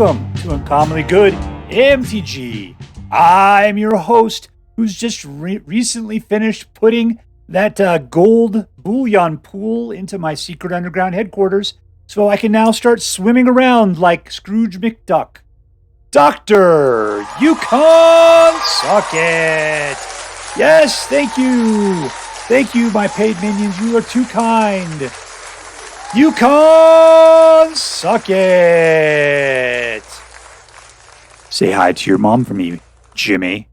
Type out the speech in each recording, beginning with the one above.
Welcome to Uncommonly Good MTG. I'm your host who's just recently finished putting that gold bullion pool into my secret underground headquarters so I can now start swimming around like Scrooge McDuck. Dr. Yukon, SuckIt. Yes, thank you. Thank you, my paid minions. You are too kind. Yukon, SuckIt. Say hi to your mom for me, Jimmy.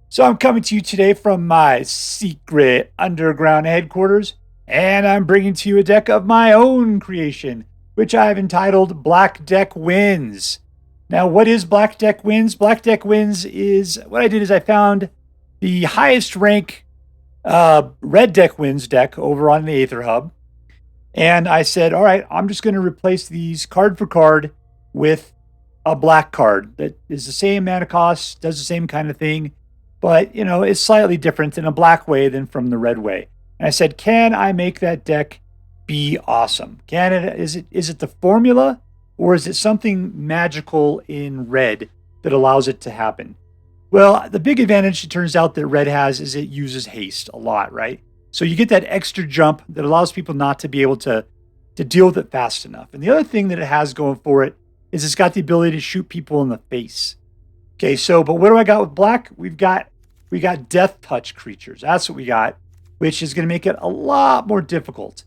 So I'm coming to you today from my secret underground headquarters, and I'm bringing to you a deck of my own creation, which I've entitled Black Deck Wins. Now, what is Black Deck Wins? Black Deck Wins is, what I did is I found the highest rank Red Deck Wins deck over on the Aether Hub. And I said, all right, I'm just going to replace these card for card with a black card that is the same mana cost, does the same kind of thing, but, you know, it's slightly different in a black way than from the red way. And I said, can I make that deck be awesome? Is it the formula, or is it something magical in red that allows it to happen? Well, the big advantage it turns out that red has is it uses haste a lot, right? So you get that extra jump that allows people not to be able to deal with it fast enough. And the other thing that it has going for it is it's got the ability to shoot people in the face. Okay, so, but what do I got with black? We got death touch creatures. That's what we got, which is going to make it a lot more difficult.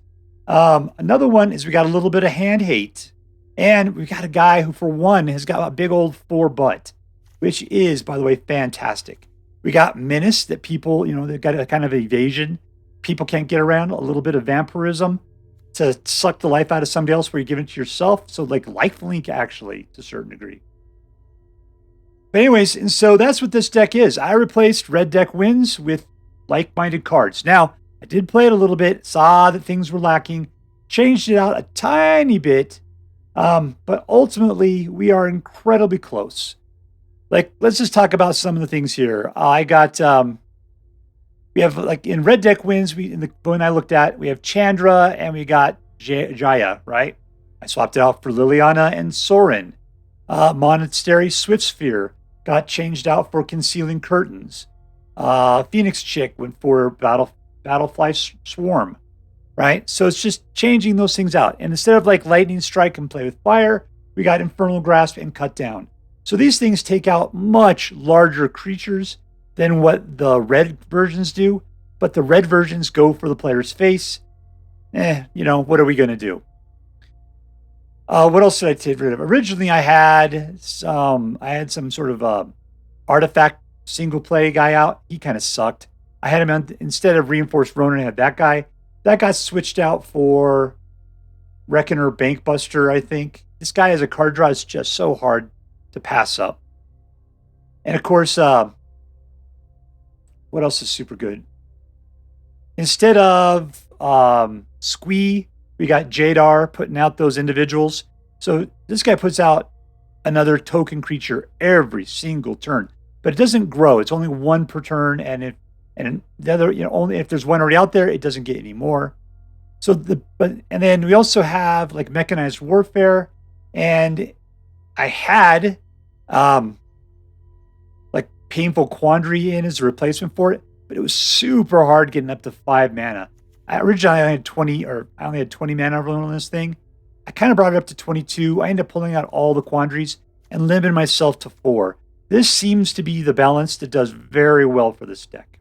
Another one is we got a little bit of hand hate. And we got a guy who, for one, has got a big old 4 butt, which is, by the way, fantastic. We got menace that people, you know, they've got a kind of evasion. People can't get around. A little bit of vampirism to suck the life out of somebody else where you give it to yourself. So like lifelink, actually, to a certain degree. But anyways, and so that's what this deck is. I replaced Red Deck Wins with like-minded cards. Now, I did play it a little bit, saw that things were lacking, changed it out a tiny bit, but ultimately, we are incredibly close. Like, let's just talk about some of the things here. We have, like, in Red Deck Wins, in the one I looked at, we have Chandra and we got Jaya, right? I swapped it out for Liliana and Sorin. Monastery Swiftsphere got changed out for Concealing Curtains. Phoenix Chick went for Battlefly Swarm, right? So it's just changing those things out. And instead of like Lightning Strike and Play with Fire, we got Infernal Grasp and Cut Down. So these things take out much larger creatures than what the red versions do, but the red versions go for the player's face. You know, what are we going to do? What else did I take rid of? Originally, I had some sort of artifact single play guy out. He kind of sucked. I had him instead of Reinforced Ronin, I had that guy. That got switched out for Reckoner Bankbuster, I think. This guy as a card draw is just so hard to pass up. And of course, what else is super good? Instead of Squee, we got Jadar putting out those individuals. So this guy puts out another token creature every single turn, but it doesn't grow. It's only 1 per turn, and the other, you know, only if there's one already out there, it doesn't get any more. So and then we also have like Mechanized Warfare, and I had like Painful Quandary in as a replacement for it, but it was super hard getting up to 5 mana. Originally, I only had 20 mana on this thing. I kind of brought it up to 22. I ended up pulling out all the quandaries and limited myself to 4. This seems to be the balance that does very well for this deck.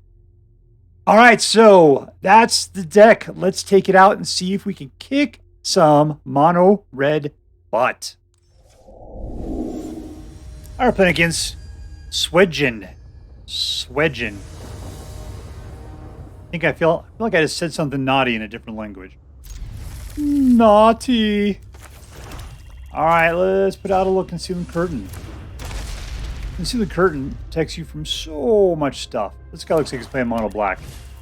All right, so that's the deck. Let's take it out and see if we can kick some mono red butt. We're playing against Swedgen. I feel like I just said something naughty in a different language. Naughty. All right, let's put out a little Concealing Curtain. Concealing Curtain protects you from so much stuff. This guy looks like he's playing mono black.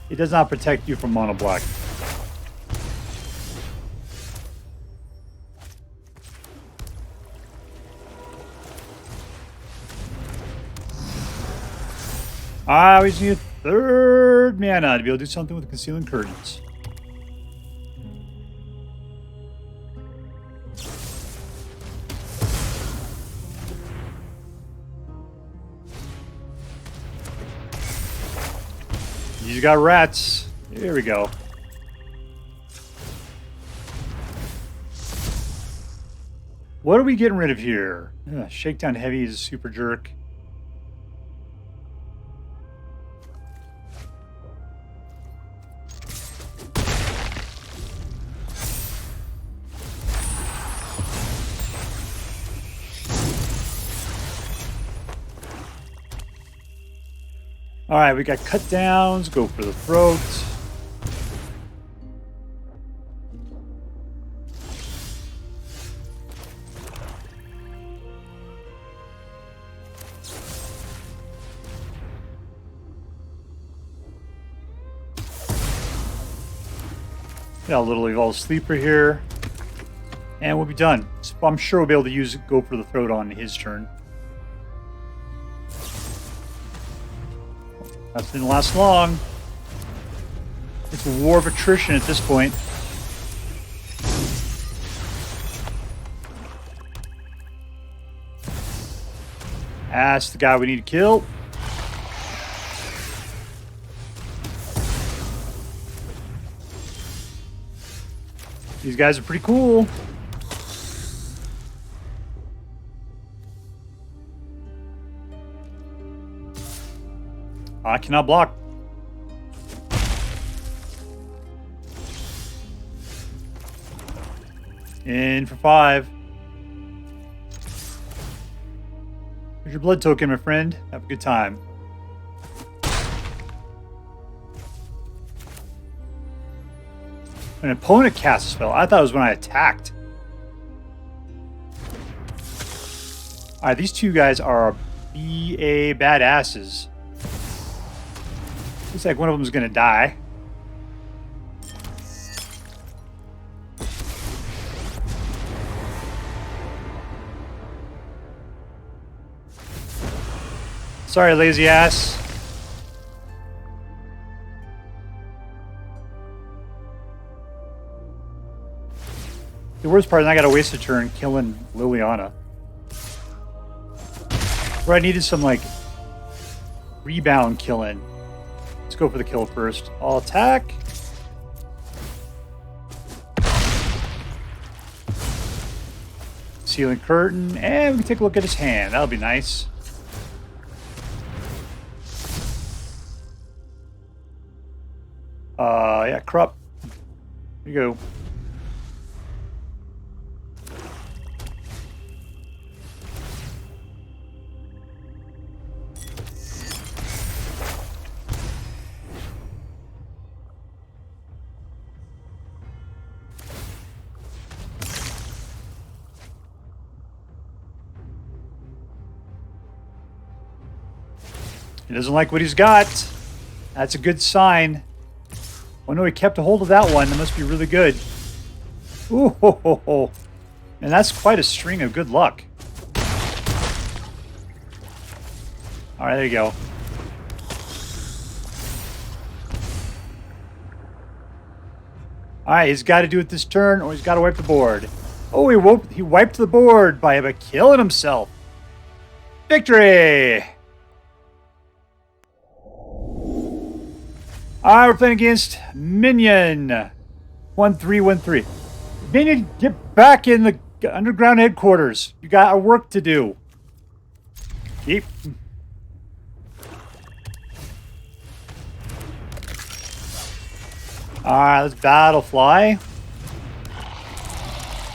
It does not protect you from mono black. We just need a 3rd mana to be able to do something with Concealing Curtains. You got rats. Here we go. What are we getting rid of here? Shakedown Heavy is a super jerk. Alright, we got cut downs. Go for the throat. Got a little Evolved Sleeper here. And we'll be done. So I'm sure we'll be able to use Go for the Throat on his turn. That didn't last long. It's a war of attrition at this point. That's the guy we need to kill. These guys are pretty cool. I cannot block. In for 5. Here's your blood token, my friend. Have a good time. An opponent casts a spell. I thought it was when I attacked. Alright, these two guys are BA badasses. Looks like one of them is going to die. Sorry, lazy ass. The worst part is I got to waste a turn killing Liliana. Where I needed some, like, rebound killing. Let's go for the kill first. I'll attack. Concealing Curtain. And we can take a look at his hand. That'll be nice. Yeah, Krupp. Here you go. He doesn't like what he's got. That's a good sign. Oh no, he kept a hold of that one. That must be really good. Ooh, ho, ho, ho. And that's quite a string of good luck. Alright, there you go. Alright, he's got to do it this turn, or he's got to wipe the board. Oh, he wiped the board by killing himself. Victory! Alright, we're playing against Minion. 1313. Minion, get back in the underground headquarters. You got work to do. Keep. Alright, let's Battlefly.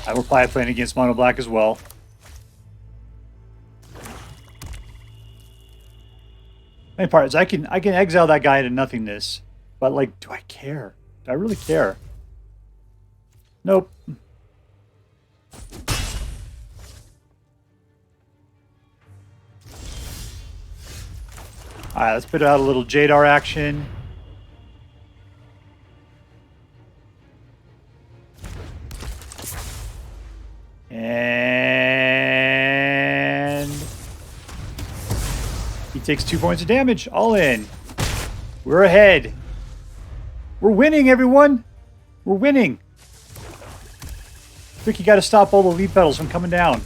We're probably playing against Mono Black as well. Main part is I can exile that guy into nothingness. But, like, do I care? Do I really care? Nope. Alright, let's put out a little Jadar action. And he takes 2 points of damage. All in. We're ahead. We're winning, everyone. We're winning. I think you got to stop all the lead pedals from coming down.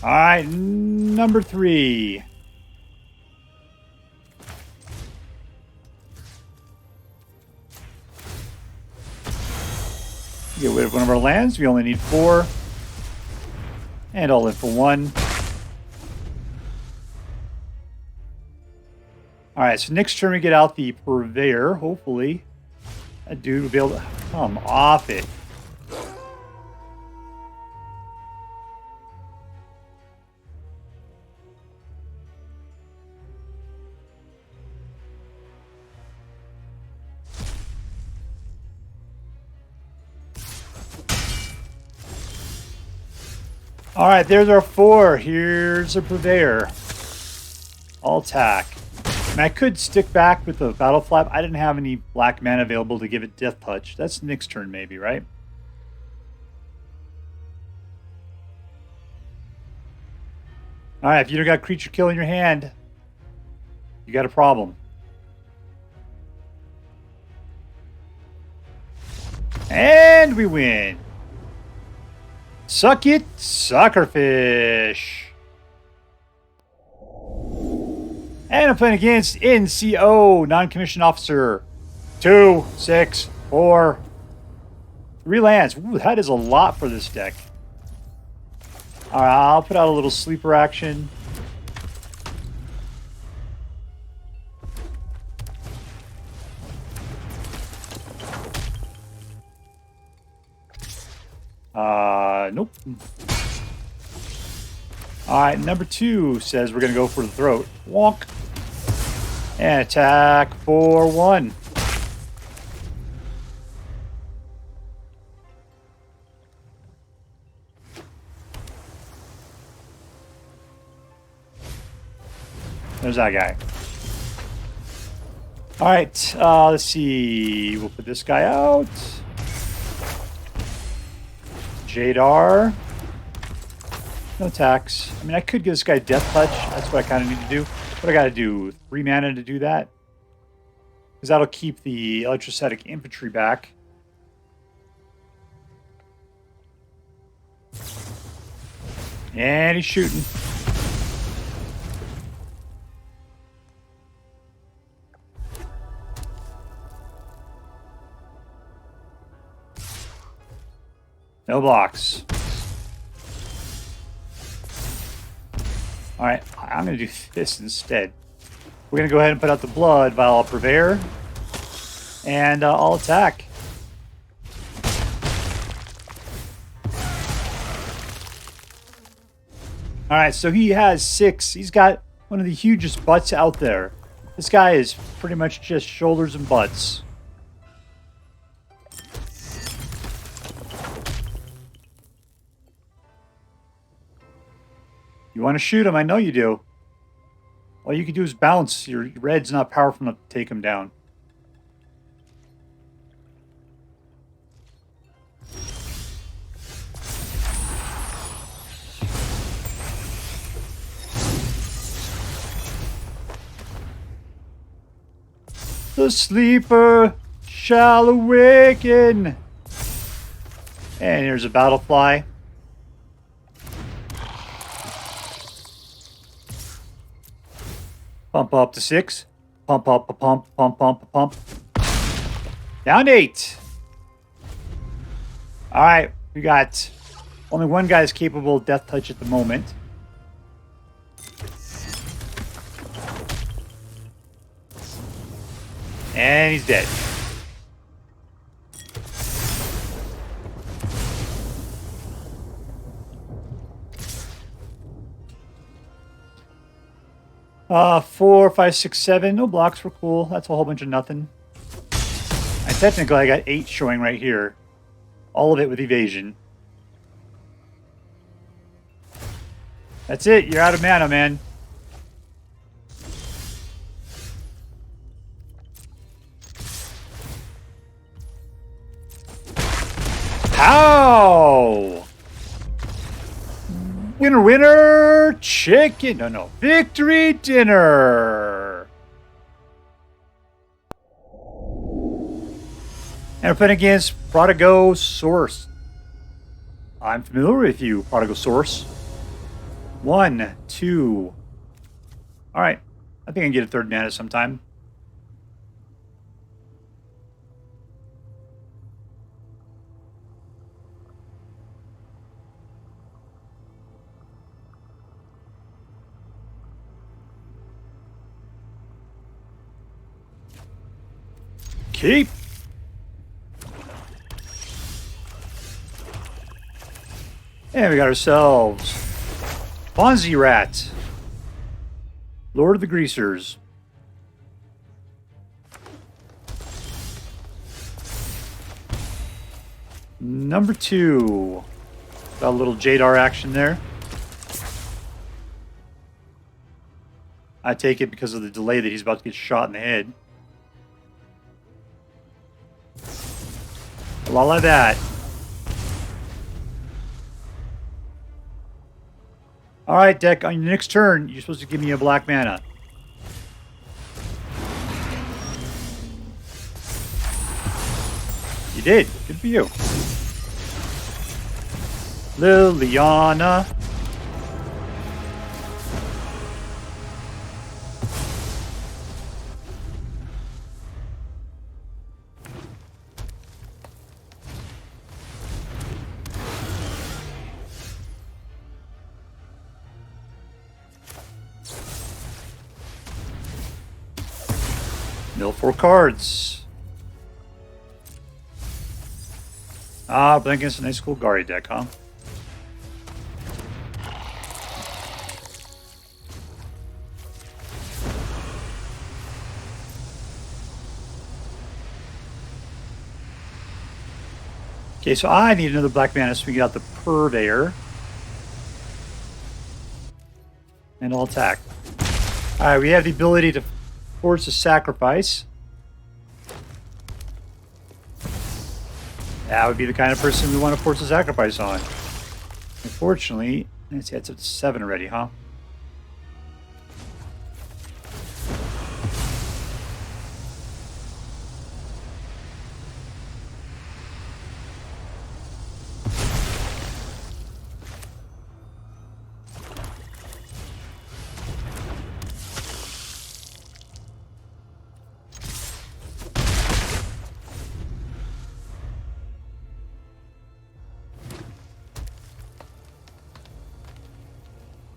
All right, number 3. Get rid of one of our lands. We only need 4. And all in for 1. Alright, so next turn we get out the Purveyor, hopefully. That dude will be able to come off it. Alright, there's our 4. Here's a Purveyor. All attack. And I could stick back with the Battlefly. I didn't have any black mana available to give it Death Touch. That's next turn maybe, right? Alright, if you don't got creature kill in your hand, you got a problem. And we win. Suck it, Suckerfish. And I'm playing against NCO, Non-Commissioned Officer. 2, 6, 4. 3 lands. Ooh, that is a lot for this deck. Alright, I'll put out a little sleeper action. Nope. Alright, number 2 says we're going to go for the throat. Wonk. And attack for 1. There's that guy. Alright, let's see. We'll put this guy out. Jadar. No attacks. I mean, I could give this guy Death Touch. That's what I kind of need to do. What I got to do? 3 mana to do that? Because that'll keep the Electrostatic Infantry back. And he's shooting. No blocks. Alright, I'm going to do this instead. We're going to go ahead and put out the Bloodvial Purveyor. And I'll attack. Alright, so he has 6. He's got one of the hugest butts out there. This guy is pretty much just shoulders and butts. You want to shoot him? I know you do. All you can do is bounce. Your red's not powerful enough to take him down. The sleeper shall awaken. And here's a Battlefly. Pump up to 6. Pump up a pump, pump, pump, a pump. Down to 8. Alright, we got only one guy is capable of Death Touch at the moment. And he's dead. Four, 5, 6, 7. No blocks were cool. That's a whole bunch of nothing. And technically, I got 8 showing right here. All of it with evasion. That's it. You're out of mana, man. How? Winner, winner, chicken. No. Victory dinner. And we're playing against ProdigoSorc. I'm familiar with you, ProdigoSorc. 1, 2. All right. I think I can get a third mana sometime. Keep. And we got ourselves Bonzi Rat, Lord of the Greasers. Number 2. Got a little Jadar action there. I take it because of the delay that he's about to get shot in the head. A lot like that. Alright, deck, on your next turn, you're supposed to give me a black mana. You did. Good for you. Liliana. Mill 4 cards. Ah, playing against a nice Golgari deck, huh? Okay, so I need another black mana, so we got the Purveyor. And I'll attack. Alright, we have the ability to force a sacrifice. That would be the kind of person we want to force a sacrifice on. Unfortunately, let's see, that's up to 7 already, huh?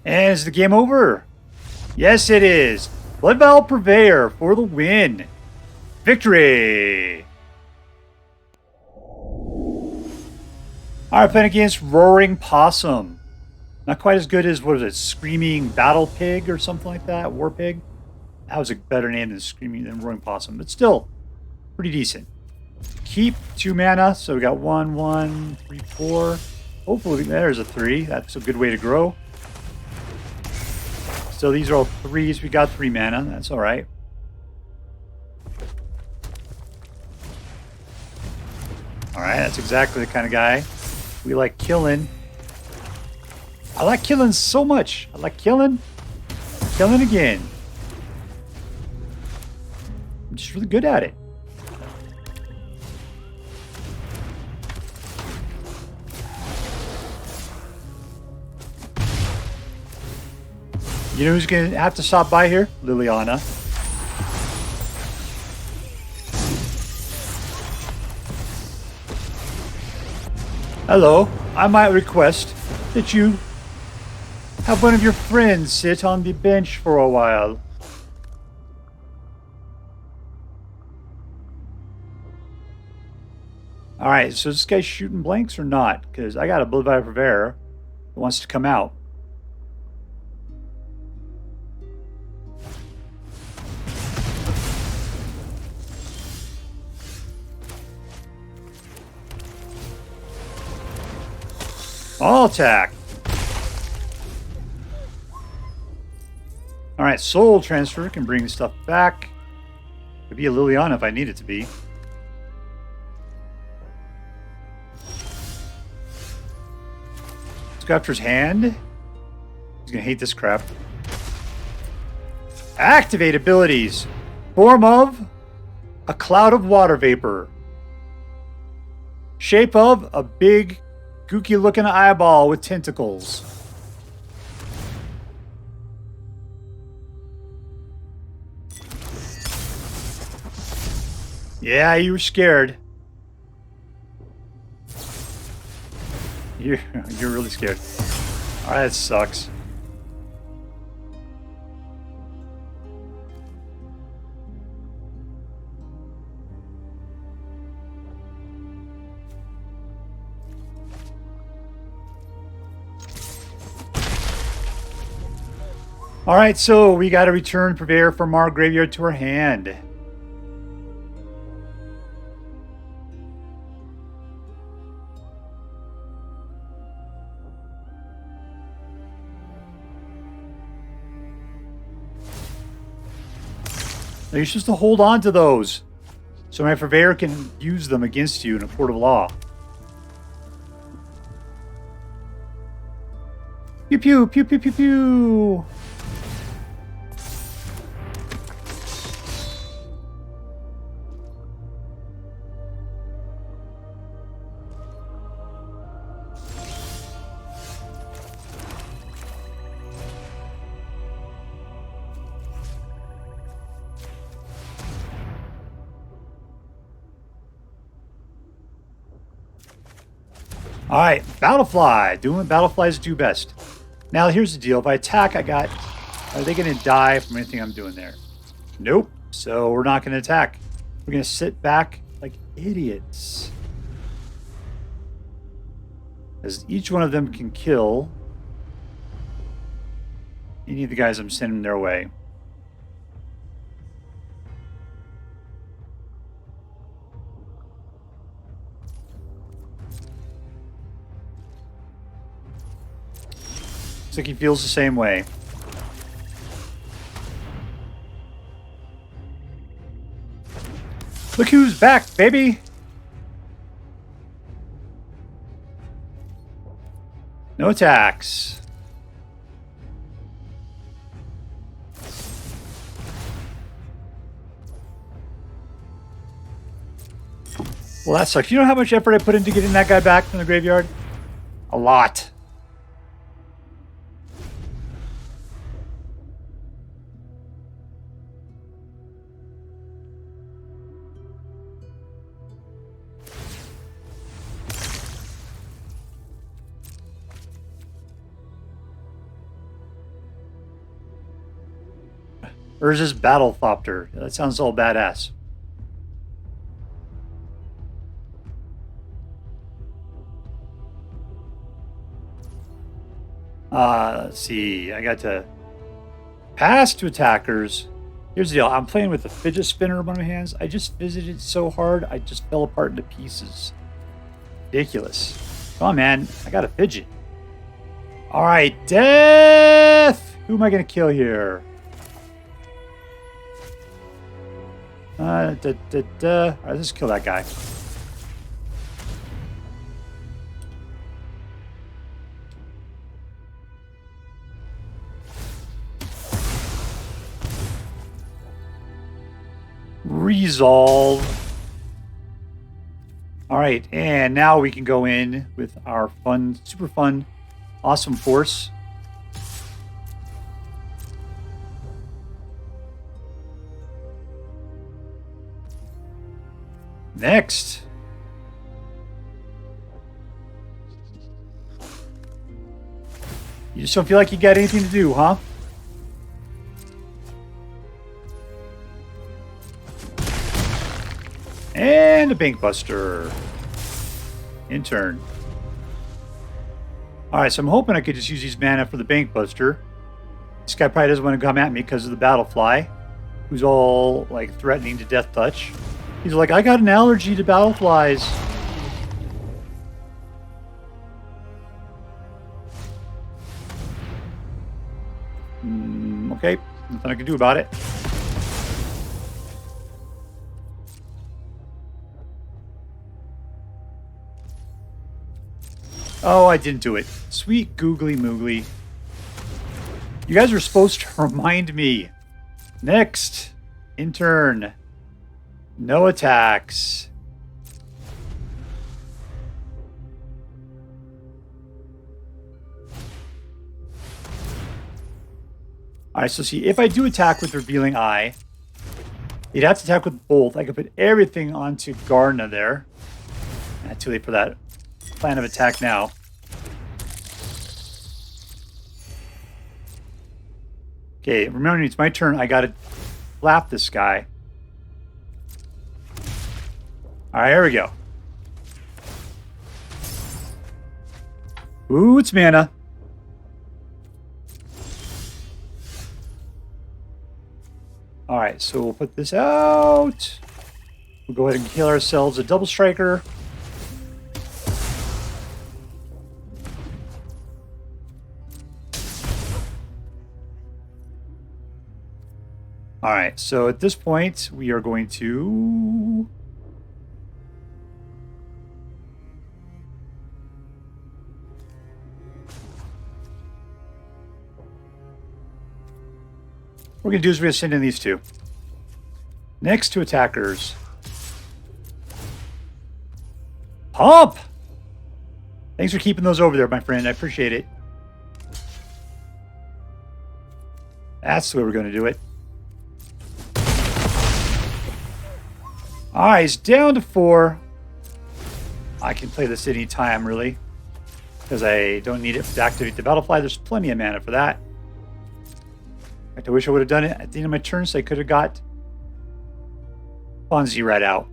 And is the game over? Yes, it is. Bloodvial Purveyor for the win. Victory! Alright, playing against RoaringPossum. Not quite as good as, what is it, Screaming Battle Pig or something like that? War Pig? That was a better name than RoaringPossum, but still pretty decent. Keep 2 mana, so we got 1, 1, 3, 4. Hopefully there's a 3. That's a good way to grow. So these are all 3s. We got 3 mana. That's all right. All right, that's exactly the kind of guy we like killing. I like killing so much. I like killing. Killing again. I'm just really good at it. You know who's going to have to stop by here? Liliana. Hello. I might request that you have one of your friends sit on the bench for a while. Alright, so this guy's shooting blanks or not? Because I got a Bloodvial Purveyor that wants to come out. All attack. Alright, Soul Transfer can bring stuff back. Could be a Liliana if I need it to be. Let's go after his hand. He's gonna hate this crap. Activate abilities. Form of a cloud of water vapor. Shape of a big gooky looking eyeball with tentacles. Yeah, you were scared. You're really scared. Alright, that sucks. Alright, so we got to return Purveyor from our graveyard to our hand. Now you're supposed to hold on to those, so my Purveyor can use them against you in a court of law. Pew pew pew pew pew pew. All right, Battlefly, doing what Battleflies do best. Now here's the deal: if I attack, are they going to die from anything I'm doing there? Nope. So we're not going to attack. We're going to sit back like idiots, as each one of them can kill any of the guys I'm sending their way. Looks like he feels the same way. Look who's back, baby! No attacks. Well, that sucks. You know how much effort I put into getting that guy back from the graveyard? A lot. Or is this Battlethopter? That sounds all badass. Let's see. I got to pass to attackers. Here's the deal. I'm playing with a fidget spinner in one of my hands. I just visited so hard, I just fell apart into pieces. Ridiculous. Come on, man. I got a fidget. All right, death. Who am I going to kill here? All right, let's kill that guy. Resolve. All right, and now we can go in with our fun, super fun, awesome force. Next. You just don't feel like you got anything to do, huh? And a Bankbuster. In turn. Alright, so I'm hoping I could just use these mana for the Bankbuster. This guy probably doesn't want to come at me because of the Battlefly, who's all like threatening to death touch. He's like, I got an allergy to Battleflies. Okay, nothing I can do about it. Oh, I didn't do it. Sweet googly moogly. You guys are supposed to remind me. Next. In turn. No attacks. Alright, so see, if I do attack with Revealing Eye, He'd have to attack with both. I could put everything onto Garna there. Too late for that plan of attack now. Okay, remember it's my turn. I gotta flap this guy. Alright, here we go. Ooh, it's mana. Alright, so we'll put this out. We'll go ahead and kill ourselves a double striker. Alright, so at this point, we are going to... What we're going to do is we're going to send in these two. Next to attackers. Pump! Thanks for keeping those over there, my friend. I appreciate it. That's the way we're going to do it. Alright, he's down to 4. I can play this any time, really. Because I don't need it to activate the Battlefly. There's plenty of mana for that. In fact, I wish I would have done it at the end of my turn so I could have got Fonzie right out.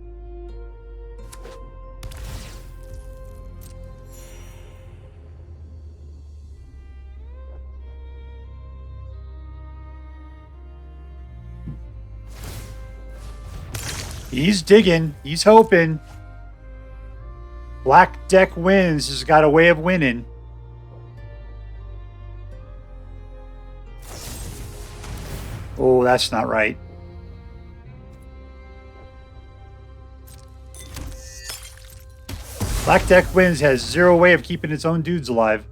He's digging. He's hoping. Black deck wins. Has got a way of winning. Oh, that's not right. Black deck wins has zero way of keeping its own dudes alive.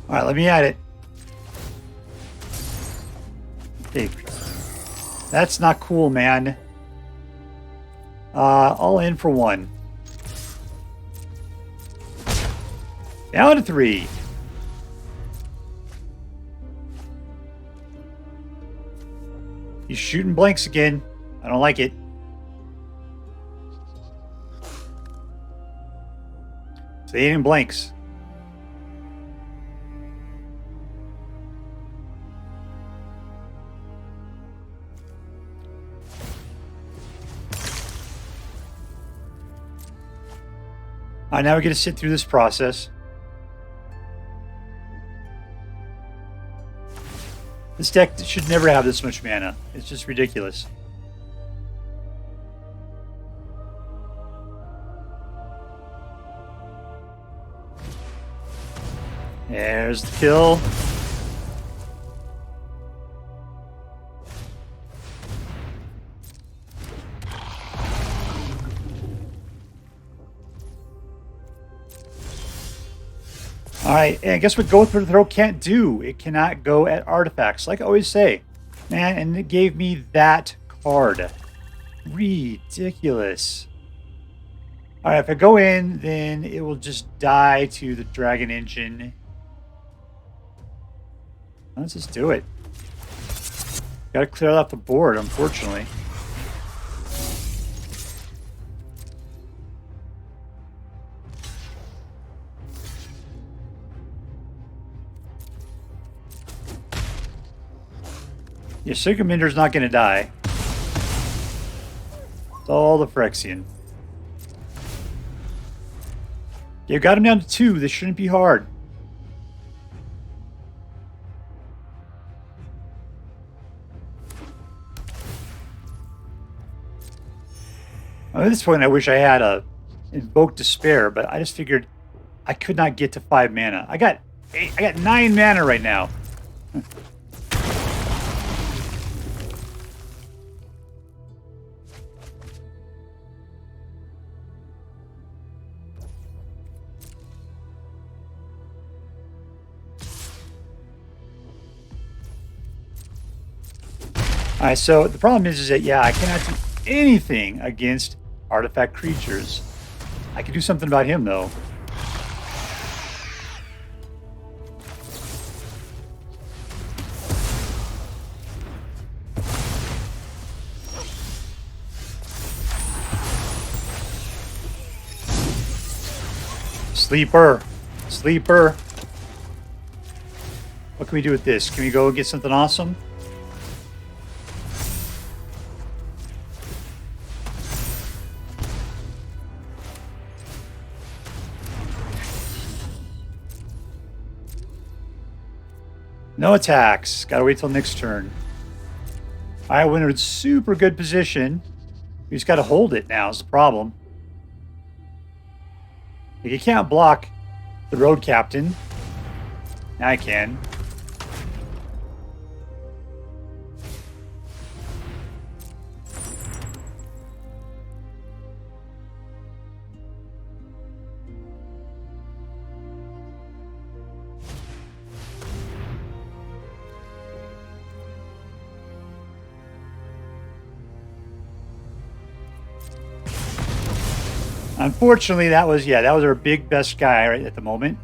All right, let me at it. Okay. That's not cool, man. All in for 1. Down to 3. He's shooting blanks again. I don't like it. So they ain't blanks. All right, now we're going to sit through this process. This deck should never have this much mana. It's just ridiculous. There's the kill. Alright, and guess what Go Through the Throat can't do? It cannot go at artifacts, like I always say. Man, and it gave me that card. Ridiculous. Alright, if I go in, then it will just die to the Dragon Engine. Let's just do it. Gotta clear off the board, unfortunately. Your Sycaminder's not going to die. It's all the Phyrexian. You got him down to 2. This shouldn't be hard. At this point, I wish I had a Invoke Despair, but I just figured I could not get to 5 mana. I got 9 mana right now. Alright, so the problem is that, yeah, I cannot do anything against artifact creatures. I can do something about him, though. Sleeper. Sleeper. What can we do with this? Can we go get something awesome? No attacks. Gotta wait till next turn. Alright, we're in a super good position. We just gotta hold it now is the problem. You can't block the road captain. Now I can. Unfortunately, that was our big best guy right at the moment.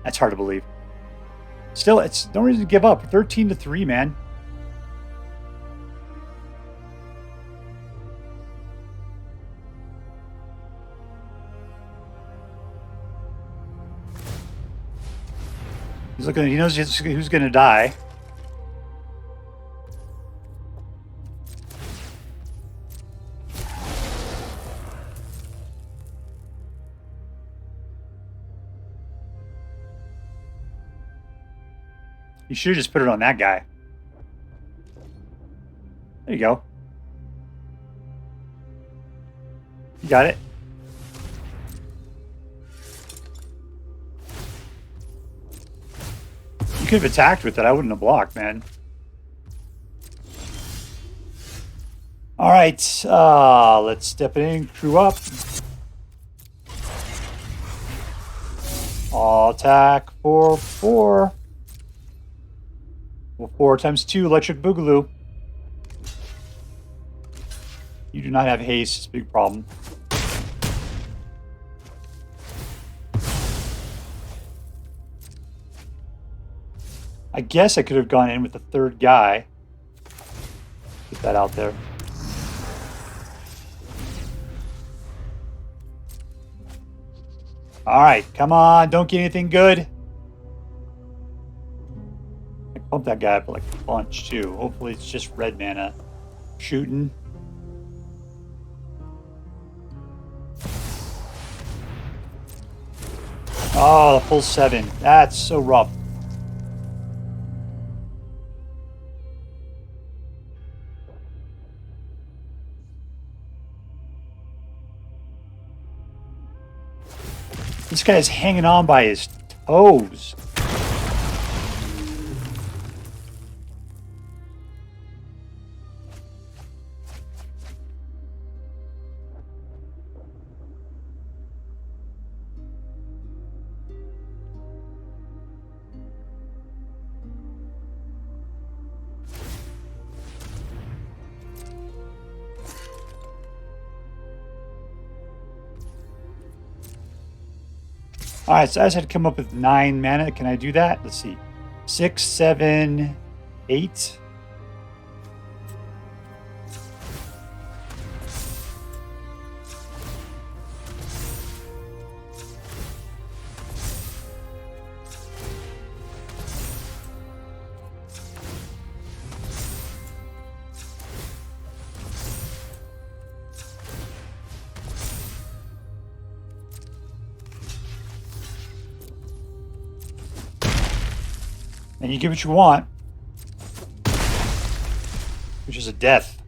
That's hard to believe. Still, it's no reason to give up. 13-3, man. He's looking. He knows who's going to die. You should just put it on that guy. There you go. You got it. You could have attacked with it. I wouldn't have blocked, man. All right. Let's step in. Crew up. All attack for 4. Well, 4 times 2, Electric Boogaloo. You do not have haste. It's a big problem. I guess I could have gone in with the third guy. Get that out there. All right, come on. Don't get anything good. Pump that guy up like a bunch, too. Hopefully it's just red mana shooting. Oh, the full 7. That's so rough. This guy is hanging on by his toes. All right, so I just had to come up with 9 mana. Can I do that? Let's see. 6, 7, 8. And you get what you want, which is a death.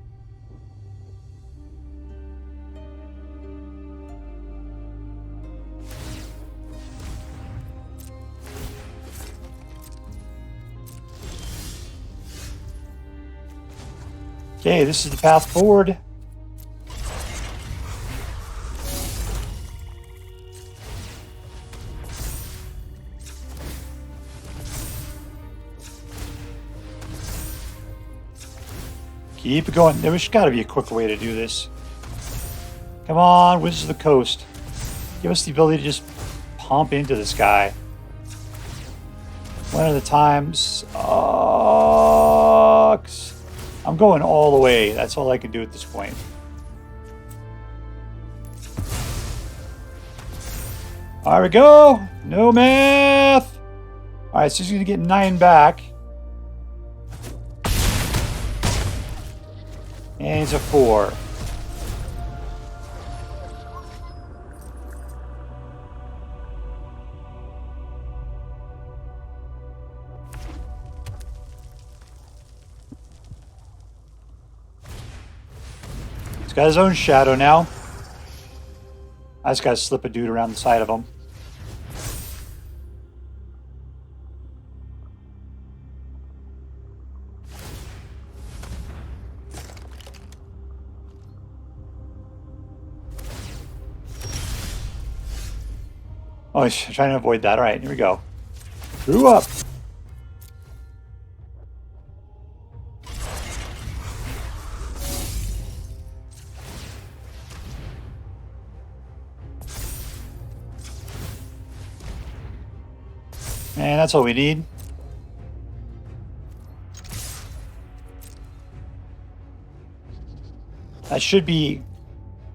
Okay, this is the path forward. Keep it going. There's got to be a quicker way to do this. Come on, Wizards of the Coast. Give us the ability to just pump into this guy. One of the times sucks. I'm going all the way. That's all I can do at this point. There we go. No math. All right, so he's going to get 9 back. And it's a 4. He's got his own shadow now. I just got to slip a dude around the side of him. Oh, he's trying to avoid that. All right, here we go. Drew up. And that's all we need. That should be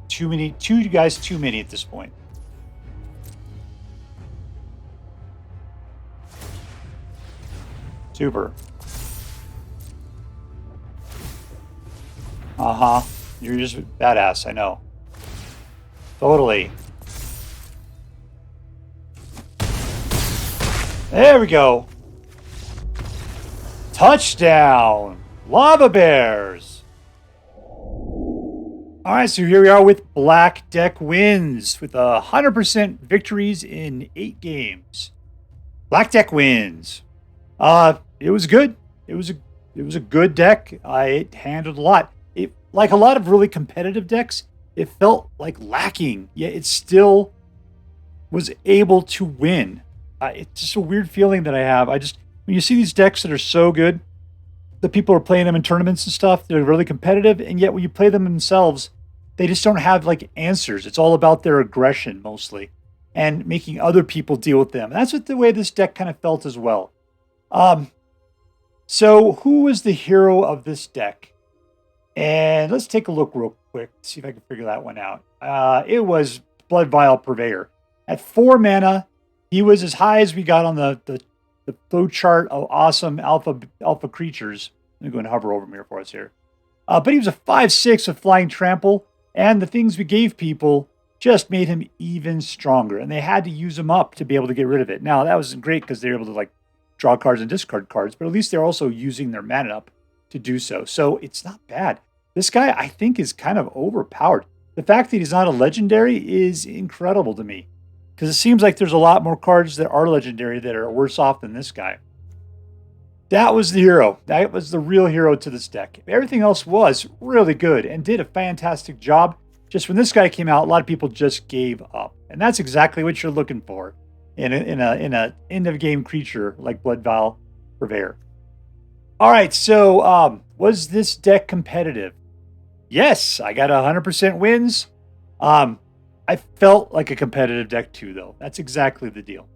two guys too many at this point. Super. Uh-huh. You're just badass, I know. Totally. There we go. Touchdown. Lava Bears. All right, so here we are with Black Deck wins with 100% victories in 8 games. Black Deck wins. It was good. It was a good deck. It handled a lot. It, like a lot of really competitive decks, it felt like lacking, yet it still was able to win. It's just a weird feeling that I have. When you see these decks that are so good, the people are playing them in tournaments and stuff, they're really competitive, and yet when you play them themselves, they just don't have like answers. It's all about their aggression mostly, and making other people deal with them. And that's what the way this deck kind of felt as well. So who was the hero of this deck? And let's take a look real quick, see if I can figure that one out. It was Bloodvial Purveyor. At 4 mana, he was as high as we got on the flow chart of awesome alpha creatures. Let me go and hover over Mire for us here. But he was a 5/6 with Flying Trample, and the things we gave people just made him even stronger, and they had to use him up to be able to get rid of it. Now, that wasn't great because they were able to like draw cards and discard cards, but at least they're also using their mana up to do so. So it's not bad. This guy, I think, is kind of overpowered. The fact that he's not a legendary is incredible to me, because it seems like there's a lot more cards that are legendary that are worse off than this guy. That was the hero. That was the real hero to this deck. Everything else was really good and did a fantastic job. Just when this guy came out, a lot of people just gave up. And that's exactly what you're looking for in a end-of-game creature like Bloodvial Purveyor. All right, so was this deck competitive? Yes, I got 100% wins. I felt like a competitive deck too, though. That's exactly the deal.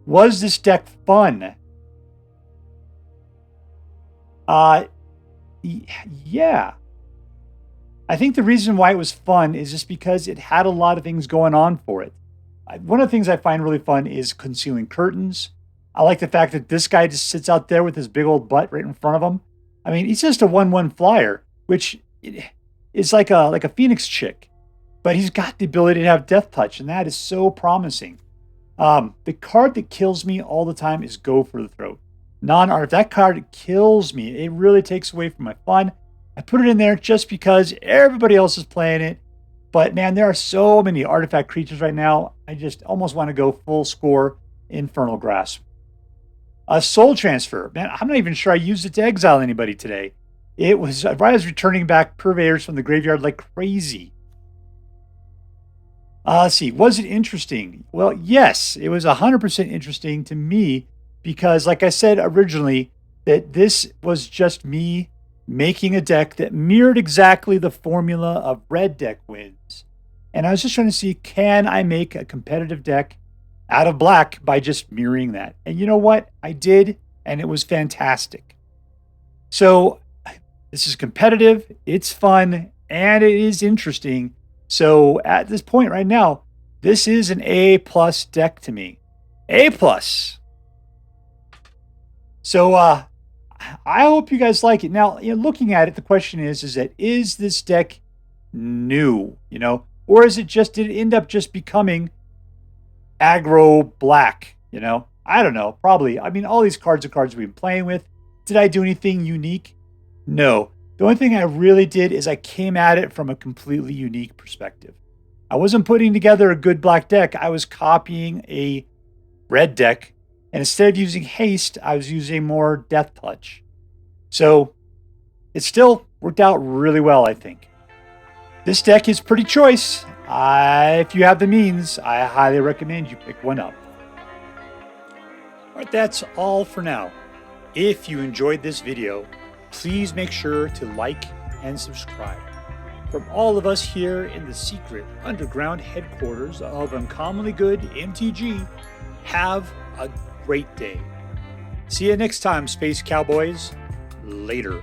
Was this deck fun? Yeah. I think the reason why it was fun is just because it had a lot of things going on for it. One of the things I find really fun is Concealing Curtains. I like the fact that this guy just sits out there with his big old butt right in front of him. I mean, he's just a 1/1 flyer, which is like a Phoenix chick. But he's got the ability to have Death Touch, and that is so promising. The card that kills me all the time is Go for the Throat. Non-art. If that card kills me, it really takes away from my fun. I put it in there just because everybody else is playing it. But man, there are so many artifact creatures right now. I just almost want to go full score Infernal Grasp. Soul Transfer. Man, I'm not even sure I used it to exile anybody today. It was, I was returning back Purveyors from the graveyard like crazy. Let's see. Was it interesting? Well, yes, it was 100% interesting to me because, like I said originally, that this was just me making a deck that mirrored exactly the formula of red deck wins. And I was just trying to see, can I make a competitive deck out of black by just mirroring that? And you know what? I did, and it was fantastic. So this is competitive, it's fun, and it is interesting. So at this point right now, this is an A+ deck to me. A+. So I hope you guys like it. Now, looking at it, the question is this deck new, or is it just, did it end up just becoming aggro black, I don't know, probably. I mean, all these cards are cards we've been playing with. Did I do anything unique? No. The only thing I really did is I came at it from a completely unique perspective. I wasn't putting together a good black deck. I was copying a red deck, and instead of using haste, I was using more death touch. So it still worked out really well, I think. This deck is pretty choice. If you have the means, I highly recommend you pick one up. All right, that's all for now. If you enjoyed this video, please make sure to like and subscribe. From all of us here in the secret underground headquarters of Uncommonly Good MTG, have a great day. See you next time, Space Cowboys. Later.